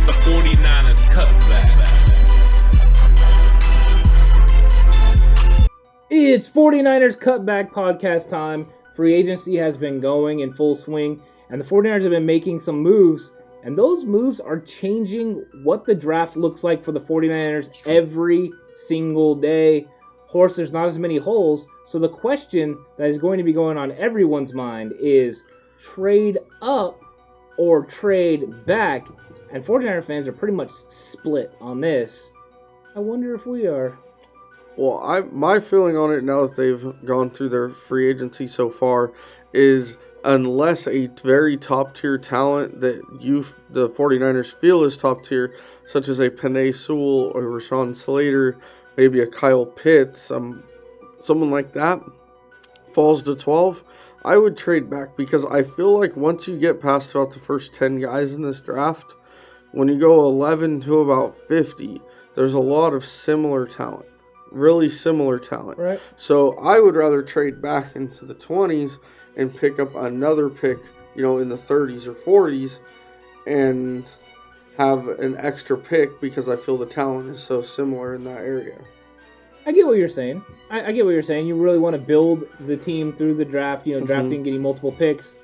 the 49ers Cutback. It's 49ers Cutback Podcast time. Free agency has been going in full swing, and the 49ers have been making some moves, and those moves are changing what the draft looks like for the 49ers every single day. Of course, there's not as many holes, so the question that is going to be going on everyone's mind is trade up or trade back, and 49er fans are pretty much split on this. I wonder if we are. Well, my feeling on it now that they've gone through their free agency so far is unless a very top-tier talent that the 49ers feel is top-tier, such as a Penei Sewell or Rashawn Slater, maybe a Kyle Pitts, someone like that, falls to 12, I would trade back because I feel like once you get past about the first 10 guys in this draft, when you go 11 to about 50, there's a lot of similar talent. Really similar talent. Right. So I would rather trade back into the 20s and pick up another pick, in the 30s or 40s and have an extra pick because I feel the talent is so similar in that area. I get what you're saying. I get what you're saying. You really want to build the team through the draft, drafting, getting multiple picks.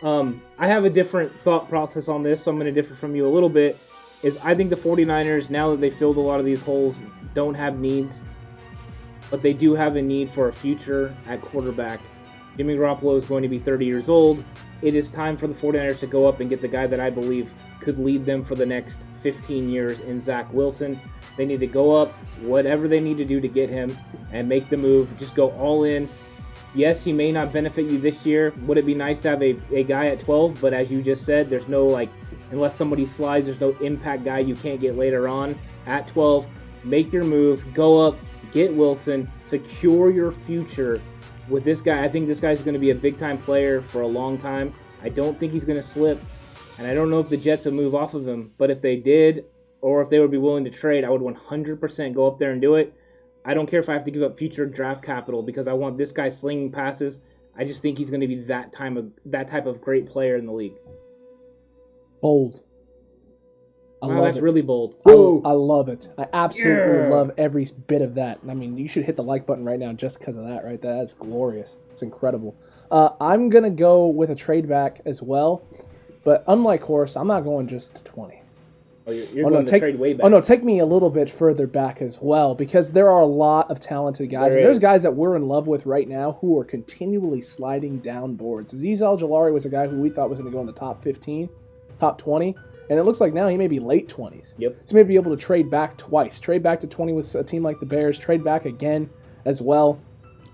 I have a different thought process on this, so I'm going to differ from you a little bit. I think the 49ers, now that they filled a lot of these holes, don't have needs. But they do have a need for a future at quarterback. Jimmy Garoppolo is going to be 30 years old. It is time for the 49ers to go up and get the guy that I believe could lead them for the next 15 years in Zach Wilson. They need to go up, whatever they need to do to get him, and make the move. Just go all in. Yes, he may not benefit you this year. Would it be nice to have a guy at 12? But as you just said, there's no, unless somebody slides, there's no impact guy you can't get later on. At 12, make your move, go up, get Wilson, secure your future with this guy. I think this guy's going to be a big-time player for a long time. I don't think he's going to slip, and I don't know if the Jets will move off of him. But if they did, or if they would be willing to trade, I would 100% go up there and do it. I don't care if I have to give up future draft capital because I want this guy slinging passes. I just think he's going to be that type of great player in the league. Bold. Wow, that's really bold. I love it. I absolutely love every bit of that. I mean, you should hit the like button right now just because of that, right? That's glorious. It's incredible. I'm going to go with a trade back as well. But unlike Horace, I'm not going just to 20. Oh, you're going to trade way back. Oh, no, take me a little bit further back as well because there are a lot of talented guys. There's guys that we're in love with right now who are continually sliding down boards. Azeez Al-Jalaari was a guy who we thought was going to go in the top 15, top 20. And it looks like now he may be late 20s. Yep. So maybe be able to trade back twice. Trade back to 20 with a team like the Bears. Trade back again as well.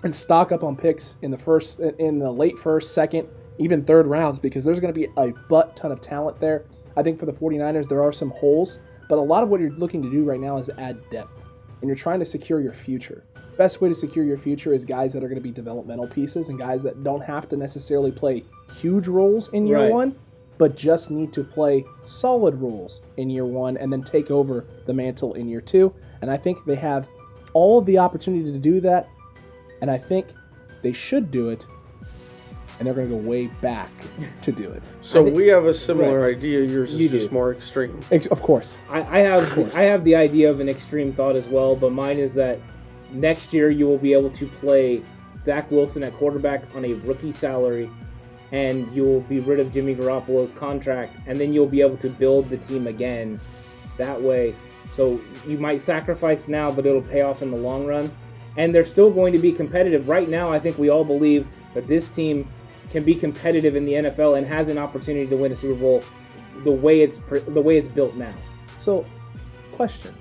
And stock up on picks in the late first, second, even third rounds because there's going to be a butt ton of talent there. I think for the 49ers there are some holes. But a lot of what you're looking to do right now is add depth. And you're trying to secure your future. Best way to secure your future is guys that are going to be developmental pieces and guys that don't have to necessarily play huge roles in year one, but just need to play solid roles in year one and then take over the mantle in year two. And I think they have all of the opportunity to do that, and I think they should do it, and they're going to go way back to do it. So we have a similar idea. Yours is just more extreme. Of course. I have the idea of an extreme thought as well, but mine is that next year you will be able to play Zach Wilson at quarterback on a rookie salary, and you'll be rid of Jimmy Garoppolo's contract, and then you'll be able to build the team again that way. So you might sacrifice now, but it'll pay off in the long run. And they're still going to be competitive. Right now, I think we all believe that this team can be competitive in the NFL and has an opportunity to win a Super Bowl the way it's built now. So, question.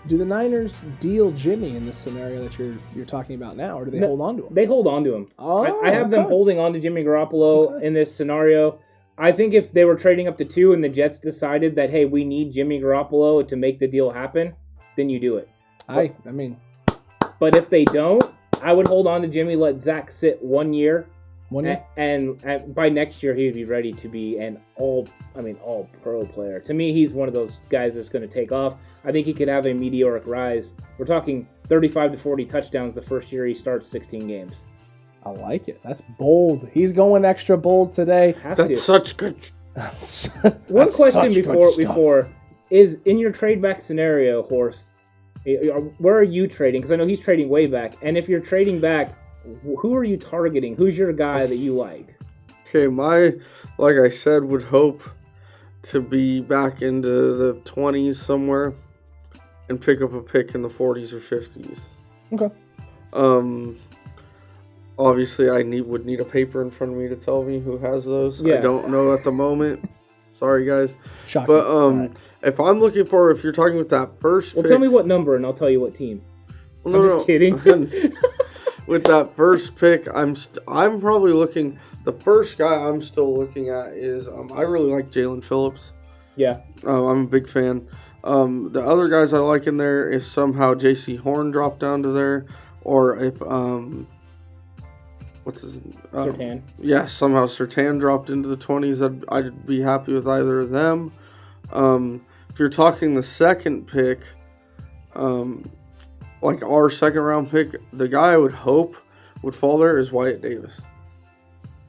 Do the Niners deal Jimmy in this scenario that you're talking about now, or do they hold on to him? They hold on to him. Oh, I have them holding on to Jimmy Garoppolo in this scenario. I think if they were trading up to 2 and the Jets decided that, hey, we need Jimmy Garoppolo to make the deal happen, then you do it. But if they don't, I would hold on to Jimmy, let Zach sit 1 year. 1 year? And by next year, he would be ready to be an all-pro player. To me, he's one of those guys that's going to take off. I think he could have a meteoric rise. We're talking 35 to 40 touchdowns the first year he starts 16 games. I like it. That's bold. He's going extra bold today. That's such good One question before is, in your trade back scenario, Horst, where are you trading? Because I know he's trading way back. And if you're trading back, who are you targeting? Who's your guy that you like? Okay, like I said, would hope to be back into the 20s somewhere and pick up a pick in the 40s or 50s. Okay. Obviously, I would need a paper in front of me to tell me who has those. Yeah. I don't know at the moment. Sorry, guys. Shocking. But if you're talking with that first pick... Tell me what number and I'll tell you what team. Well, I'm just kidding. With that first pick, I'm probably looking... The first guy I'm still looking at is... I really like Jalen Phillips. Yeah. I'm a big fan. The other guys I like in there is somehow J.C. Horn dropped down to there. Or if... what's his... Surtain. Yeah, somehow Surtain dropped into the 20s. I'd be happy with either of them. If you're talking the second pick, like our second round pick, the guy I would hope would fall there is Wyatt Davis.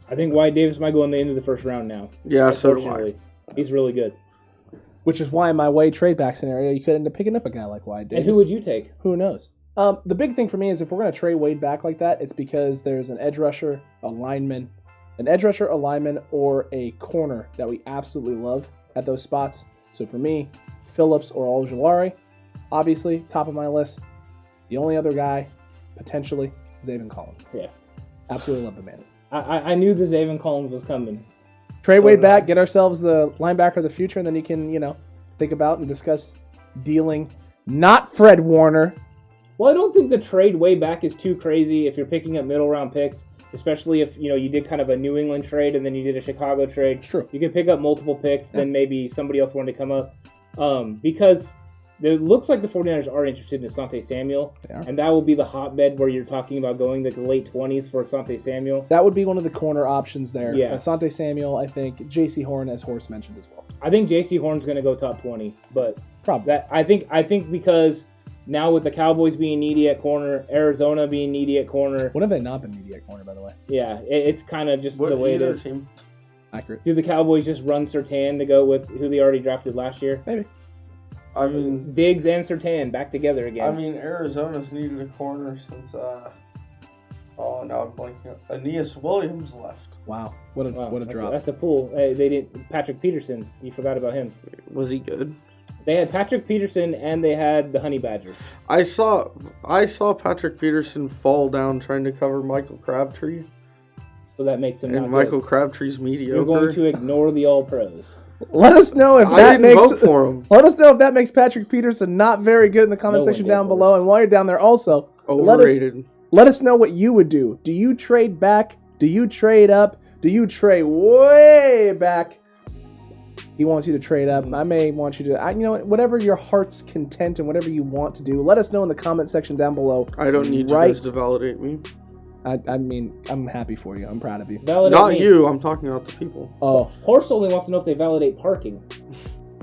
I think Wyatt Davis might go in the end of the first round now. Yeah, so do I. He's really good. Which is why in my way trade back scenario, you could end up picking up a guy like Wyatt Davis. And who would you take? Who knows? The big thing for me is if we're going to trade Wade back like that, it's because there's an edge rusher, a lineman, or a corner that we absolutely love at those spots. So for me, Phillips or Ojulari, obviously, top of my list. The only other guy, potentially, Zaven Collins. Yeah. Absolutely love the man. I knew the Zaven Collins was coming. Trade Wade back, get ourselves the linebacker of the future, and then you can, think about and discuss dealing not Fred Warner. Well, I don't think the trade way back is too crazy if you're picking up middle round picks, especially if you did kind of a New England trade and then you did a Chicago trade. It's true. You could pick up multiple picks, then maybe somebody else wanted to come up. Because it looks like the 49ers are interested in Asante Samuel, and that will be the hotbed where you're talking about going the late 20s for Asante Samuel. That would be one of the corner options there. Yeah. Asante Samuel, I think. J.C. Horn, as Horst mentioned as well. I think J.C. Horn's going to go top 20, but probably. I think because now with the Cowboys being needy at corner, Arizona being needy at corner. When have they not been needy at corner, by the way? Yeah, it's kind of just the way it is. Team? Accurate. Do the Cowboys just run Surtain to go with who they already drafted last year? Maybe. I mean, Diggs and Surtain back together again. I mean, Arizona's needed a corner since now I'm blanking. Aeneas Williams left. Wow, what a drop. That's a pull. They didn't. Patrick Peterson. You forgot about him. Was he good? They had Patrick Peterson and they had the Honey Badger. I saw Patrick Peterson fall down trying to cover Michael Crabtree. So that makes him. And not Michael good. Crabtree's mediocre. You're going to ignore the All Pros. Let us know if I didn't vote for him. Let us know if that makes Patrick Peterson not very good in the comment section down below. And while you're down there, also overrated. Let us know what you would do. Do you trade back? Do you trade up? Do you trade way back? He wants you to trade up. I may want you to. Whatever your heart's content and whatever you want to do. Let us know in the comment section down below. I don't need you guys to validate me. I mean, I'm happy for you. I'm proud of you. Not you. I'm talking about the people. Oh, Horst only wants to know if they validate parking.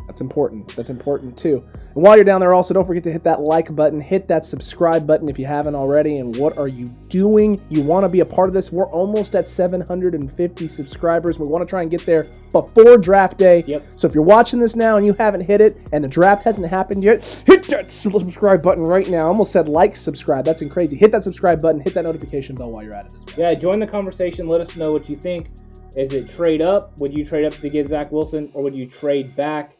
That's important. That's important too. And while you're down there, also don't forget to hit that like button, hit that subscribe button if you haven't already. And what are you doing? You want to be a part of this? We're almost at 750 subscribers. We want to try and get there before draft day. Yep. So if you're watching this now and you haven't hit it and the draft hasn't happened yet, hit that subscribe button right now. I almost said like subscribe. That's crazy. Hit that subscribe button. Hit that notification bell while you're at it as well. Yeah, join the conversation. Let us know what you think. Is it trade up? Would you trade up to get Zach Wilson, or would you trade back?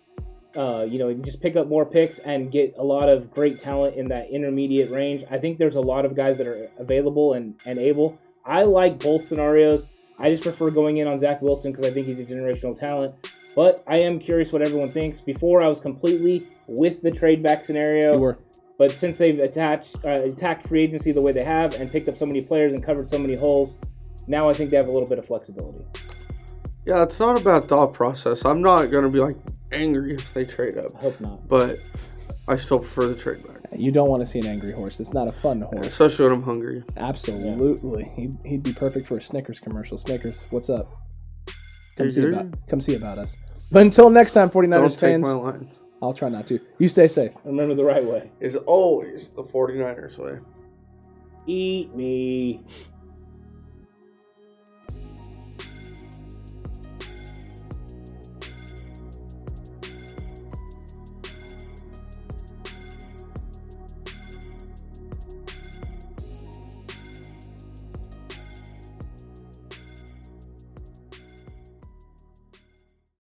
Just pick up more picks and get a lot of great talent in that intermediate range. I think there's a lot of guys that are available and able. I like both scenarios. I just prefer going in on Zach Wilson because I think he's a generational talent. But I am curious what everyone thinks. Before, I was completely with the trade back scenario. You were. But since they've attacked free agency the way they have and picked up so many players and covered so many holes, now I think they have a little bit of flexibility. Yeah, it's not a bad thought process. I'm not going to be angry if they trade up. I hope not. But I still prefer the trade back. You don't want to see an angry horse. It's not a fun horse. Especially when I'm hungry. Absolutely. Yeah. He'd be perfect for a Snickers commercial. Snickers, what's up? Come see about us. But until next time, 49ers don't fans. Take my lines. I'll try not to. You stay safe. Remember the right way. Is always the 49ers way. Eat me.